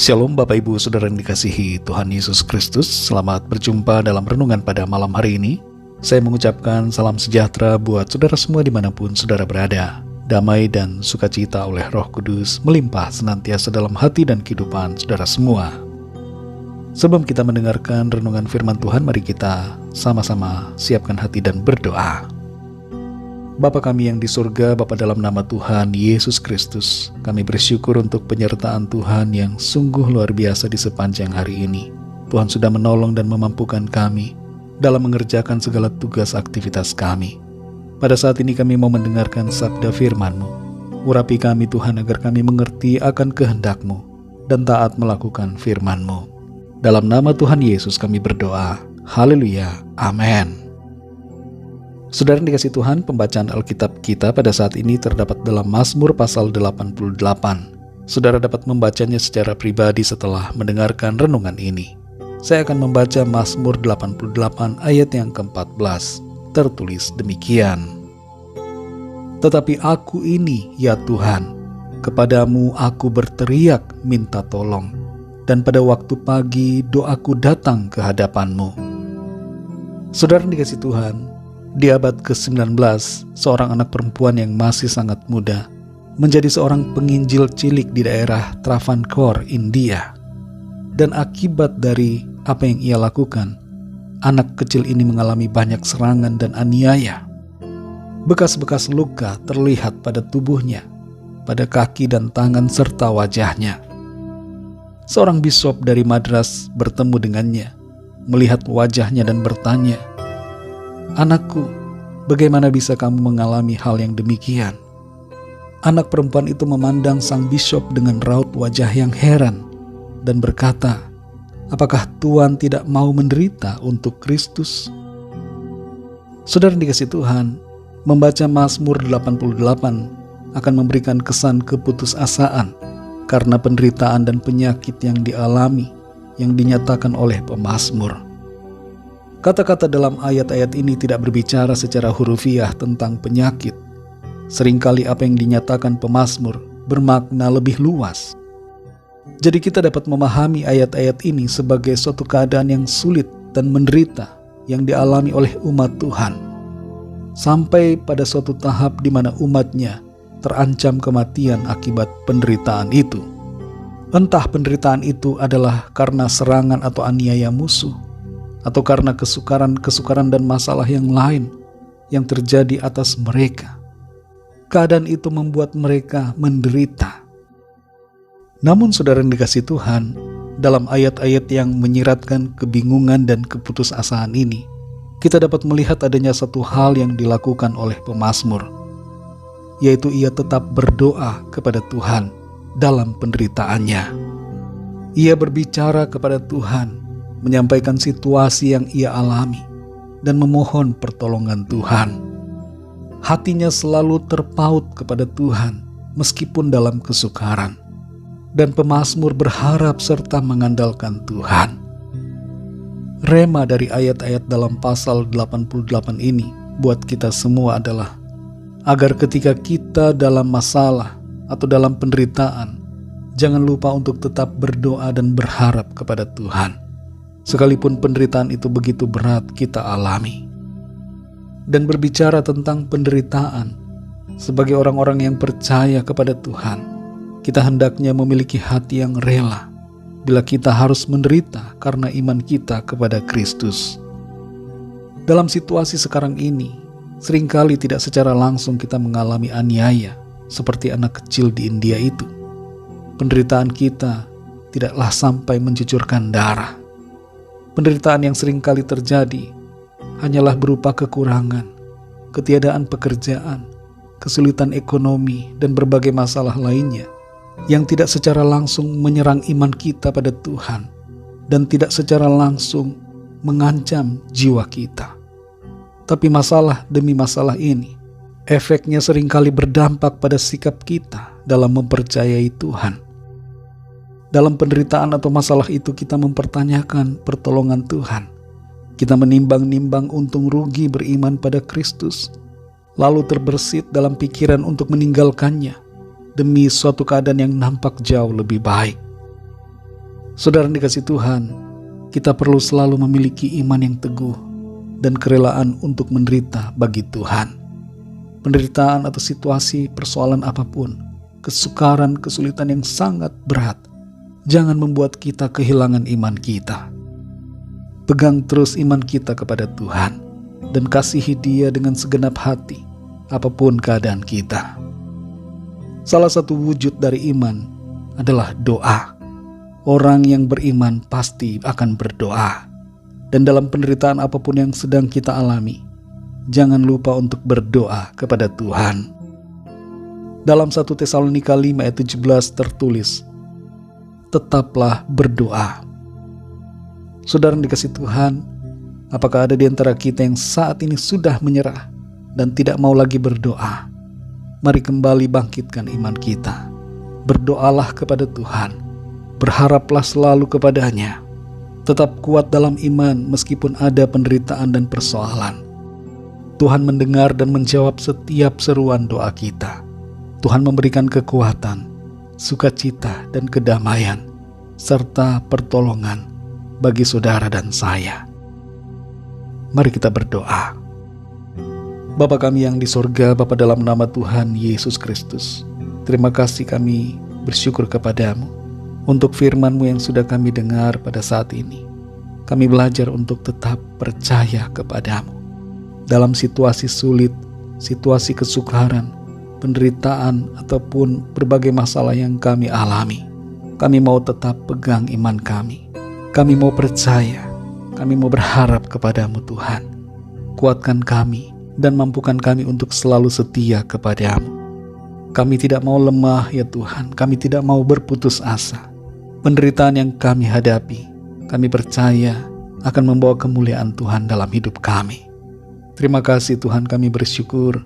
Shalom Bapak Ibu Saudara yang dikasihi Tuhan Yesus Kristus. Selamat berjumpa dalam renungan pada malam hari ini. Saya mengucapkan salam sejahtera buat saudara semua dimanapun saudara berada. Damai dan sukacita oleh Roh Kudus melimpah senantiasa dalam hati dan kehidupan saudara semua. Sebelum kita mendengarkan renungan firman Tuhan, mari kita sama-sama siapkan hati dan berdoa. Bapa kami yang di surga, Bapa dalam nama Tuhan Yesus Kristus, kami bersyukur untuk penyertaan Tuhan yang sungguh luar biasa di sepanjang hari ini. Tuhan sudah menolong dan memampukan kami dalam mengerjakan segala tugas aktivitas kami. Pada saat ini kami mau mendengarkan sabda firman-Mu. Urapi kami Tuhan agar kami mengerti akan kehendak-Mu dan taat melakukan firman-Mu. Dalam nama Tuhan Yesus kami berdoa. Haleluya. Amin. Saudara yang dikasihi Tuhan, pembacaan Alkitab kita pada saat ini terdapat dalam Mazmur pasal 88. Saudara dapat membacanya secara pribadi setelah mendengarkan renungan ini. Saya akan membaca Mazmur 88 ayat yang ke-14. Tertulis demikian. Tetapi aku ini, ya Tuhan, kepadamu aku berteriak minta tolong, dan pada waktu pagi doaku datang ke hadapan-Mu. Saudara yang dikasihi Tuhan, di abad ke-19, seorang anak perempuan yang masih sangat muda menjadi seorang penginjil cilik di daerah Travancore, India. Dan akibat dari apa yang ia lakukan, anak kecil ini mengalami banyak serangan dan aniaya. Bekas-bekas luka terlihat pada tubuhnya, pada kaki dan tangan serta wajahnya. Seorang bishop dari Madras bertemu dengannya, melihat wajahnya dan bertanya, "Anakku, bagaimana bisa kamu mengalami hal yang demikian?" Anak perempuan itu memandang sang bishop dengan raut wajah yang heran dan berkata, "Apakah Tuhan tidak mau menderita untuk Kristus?" Saudara yang dikasihi Tuhan, membaca Mazmur 88 akan memberikan kesan keputusasaan karena penderitaan dan penyakit yang dialami, yang dinyatakan oleh pemazmur. Kata-kata dalam ayat-ayat ini tidak berbicara secara hurufiah tentang penyakit. Seringkali apa yang dinyatakan pemazmur bermakna lebih luas. Jadi kita dapat memahami ayat-ayat ini sebagai suatu keadaan yang sulit dan menderita yang dialami oleh umat Tuhan. Sampai pada suatu tahap di mana umatnya terancam kematian akibat penderitaan itu. Entah penderitaan itu adalah karena serangan atau aniaya musuh, atau karena kesukaran dan masalah yang lain yang terjadi atas mereka. Keadaan itu membuat mereka menderita. Namun saudara yang dikasihi Tuhan, dalam ayat-ayat yang menyiratkan kebingungan dan keputusasaan ini, kita dapat melihat adanya satu hal yang dilakukan oleh pemazmur, yaitu ia tetap berdoa kepada Tuhan dalam penderitaannya. Ia berbicara kepada Tuhan, menyampaikan situasi yang ia alami, dan memohon pertolongan Tuhan. Hatinya selalu terpaut kepada Tuhan, meskipun dalam kesukaran. Dan pemazmur berharap serta mengandalkan Tuhan. Rema dari ayat-ayat dalam pasal 88 ini buat kita semua adalah agar ketika kita dalam masalah atau dalam penderitaan, jangan lupa untuk tetap berdoa dan berharap kepada Tuhan. Sekalipun penderitaan itu begitu berat kita alami. Dan berbicara tentang penderitaan, sebagai orang-orang yang percaya kepada Tuhan, kita hendaknya memiliki hati yang rela bila kita harus menderita karena iman kita kepada Kristus. Dalam situasi sekarang ini, seringkali tidak secara langsung kita mengalami aniaya seperti anak kecil di India itu. Penderitaan kita tidaklah sampai mencucurkan darah. Penderitaan yang seringkali terjadi hanyalah berupa kekurangan, ketiadaan pekerjaan, kesulitan ekonomi, dan berbagai masalah lainnya yang tidak secara langsung menyerang iman kita pada Tuhan dan tidak secara langsung mengancam jiwa kita. Tapi masalah demi masalah ini, efeknya seringkali berdampak pada sikap kita dalam mempercayai Tuhan. Dalam penderitaan atau masalah itu kita mempertanyakan pertolongan Tuhan. Kita menimbang-nimbang untung rugi beriman pada Kristus, lalu terbersit dalam pikiran untuk meninggalkannya demi suatu keadaan yang nampak jauh lebih baik. Saudara yang dikasihi Tuhan, kita perlu selalu memiliki iman yang teguh dan kerelaan untuk menderita bagi Tuhan. Penderitaan atau situasi persoalan apapun, kesukaran, kesulitan yang sangat berat, jangan membuat kita kehilangan iman kita. Pegang terus iman kita kepada Tuhan dan kasihi Dia dengan segenap hati, apapun keadaan kita. Salah satu wujud dari iman adalah doa. Orang yang beriman pasti akan berdoa. Dan dalam penderitaan apapun yang sedang kita alami, jangan lupa untuk berdoa kepada Tuhan. Dalam 1 Tesalonika 5 ayat 17 tertulis, tetaplah berdoa. Saudara yang dikasihi Tuhan, apakah ada di antara kita yang saat ini sudah menyerah dan tidak mau lagi berdoa? Mari kembali bangkitkan iman kita. Berdoalah kepada Tuhan. Berharaplah selalu kepadanya. Tetap kuat dalam iman meskipun ada penderitaan dan persoalan. Tuhan mendengar dan menjawab setiap seruan doa kita. Tuhan memberikan kekuatan, sukacita dan kedamaian, serta pertolongan bagi saudara dan saya. Mari kita berdoa. Bapa kami yang di sorga, Bapa dalam nama Tuhan Yesus Kristus, terima kasih kami bersyukur kepadamu untuk firman-Mu yang sudah kami dengar pada saat ini. Kami belajar untuk tetap percaya kepadamu. Dalam situasi sulit, situasi kesukaran, penderitaan, ataupun berbagai masalah yang kami alami, kami mau tetap pegang iman kami. Kami mau percaya, kami mau berharap kepadamu Tuhan. Kuatkan kami dan mampukan kami untuk selalu setia kepadamu. Kami tidak mau lemah ya Tuhan, kami tidak mau berputus asa. Penderitaan yang kami hadapi, kami percaya akan membawa kemuliaan Tuhan dalam hidup kami. Terima kasih Tuhan, kami bersyukur.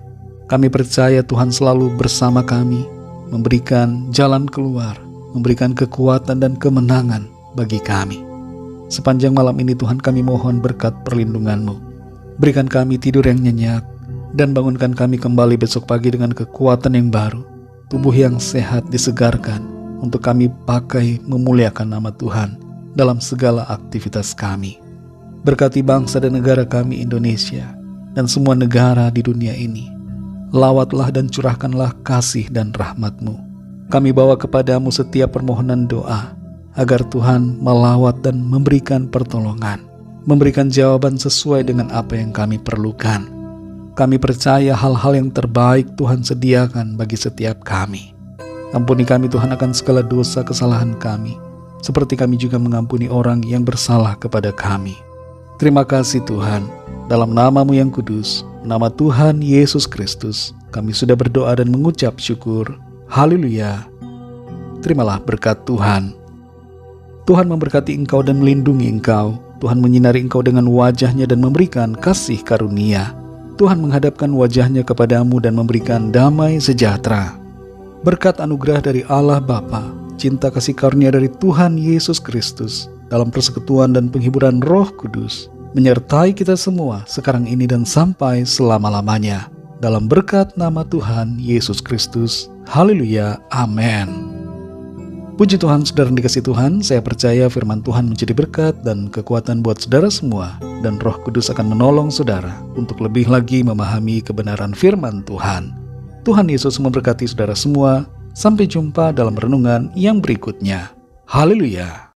Kami percaya Tuhan selalu bersama kami, memberikan jalan keluar, memberikan kekuatan dan kemenangan bagi kami. Sepanjang malam ini Tuhan, kami mohon berkat perlindungan-Mu. Berikan kami tidur yang nyenyak, dan bangunkan kami kembali besok pagi dengan kekuatan yang baru, tubuh yang sehat disegarkan, untuk kami pakai memuliakan nama Tuhan dalam segala aktivitas kami. Berkati bangsa dan negara kami Indonesia dan semua negara di dunia ini. Lawatlah dan curahkanlah kasih dan rahmat-Mu. Kami bawa kepadamu setiap permohonan doa, agar Tuhan melawat dan memberikan pertolongan, memberikan jawaban sesuai dengan apa yang kami perlukan. Kami percaya hal-hal yang terbaik Tuhan sediakan bagi setiap kami. Ampuni kami Tuhan akan segala dosa kesalahan kami, seperti kami juga mengampuni orang yang bersalah kepada kami. Terima kasih Tuhan, dalam nama-Mu yang kudus, nama Tuhan Yesus Kristus, kami sudah berdoa dan mengucap syukur. Haleluya. Terimalah berkat Tuhan. Tuhan memberkati engkau dan melindungi engkau. Tuhan menyinari engkau dengan wajah-Nya dan memberikan kasih karunia. Tuhan menghadapkan wajah-Nya kepadamu dan memberikan damai sejahtera. Berkat anugerah dari Allah Bapa, cinta kasih karunia dari Tuhan Yesus Kristus, dalam persekutuan dan penghiburan Roh Kudus, menyertai kita semua sekarang ini dan sampai selama-lamanya. Dalam berkat nama Tuhan Yesus Kristus. Haleluya. Amin. Puji Tuhan, saudara yang dikasihi Tuhan, saya percaya firman Tuhan menjadi berkat dan kekuatan buat saudara semua, dan Roh Kudus akan menolong saudara untuk lebih lagi memahami kebenaran firman Tuhan. Tuhan Yesus memberkati saudara semua. Sampai jumpa dalam renungan yang berikutnya. Haleluya.